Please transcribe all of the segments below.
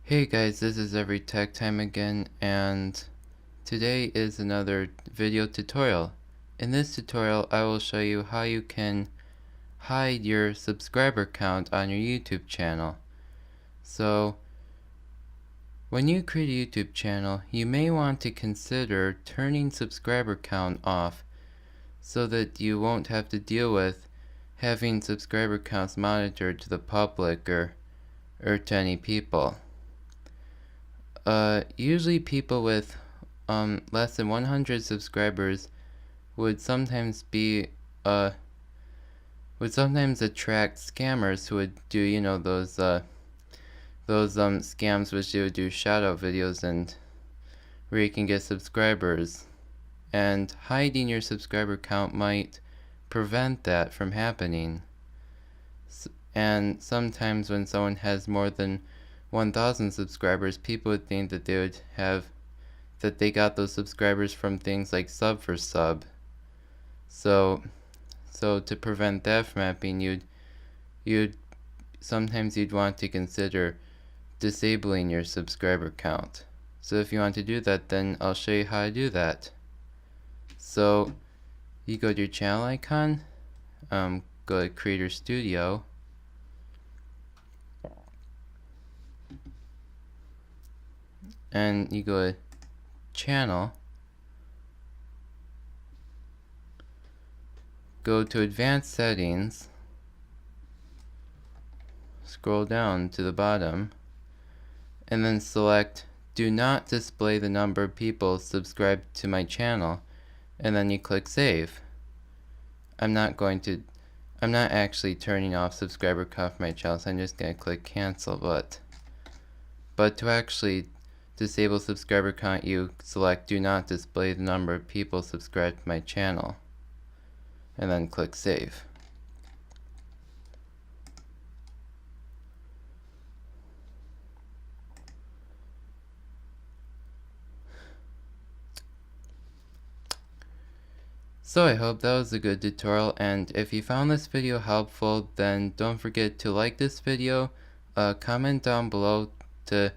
Hey guys, this is Every Tech Time again, and today is another video tutorial. In this tutorial, I will show you how you can hide your subscriber count on your YouTube channel. So, when you create a YouTube channel, you may want to consider turning subscriber count off so that you won't have to deal with having subscriber counts monitored to the public or to any people. Usually people with less than 100 subscribers would sometimes attract scammers who would do those scams which they would do shout out videos and where you can get subscribers, and hiding your subscriber count might prevent that from happening. And sometimes when someone has more than 1,000 subscribers, people would think that they got those subscribers from things like sub for sub. So to prevent that from happening, sometimes you'd want to consider disabling your subscriber count. So if you want to do that, then I'll show you how to do that. So you go to your channel icon, go to Creator Studio, and you go to Channel, go to Advanced Settings, scroll down to the bottom, and then select Do Not Display the Number of People Subscribed to My Channel, and then you click Save. I'm not actually turning off subscriber count for my channel, so I'm just going to click Cancel. But to actually disable subscriber count, you select Do Not Display the Number of People Subscribed to My Channel, and then click Save. So I hope that was a good tutorial, and if you found this video helpful, then don't forget to like this video, comment down below to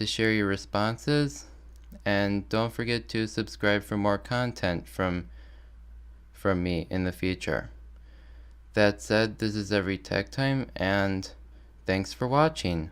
share your responses, and don't forget to subscribe for more content from me in the future. That said, this is Every Tech Time, and thanks for watching.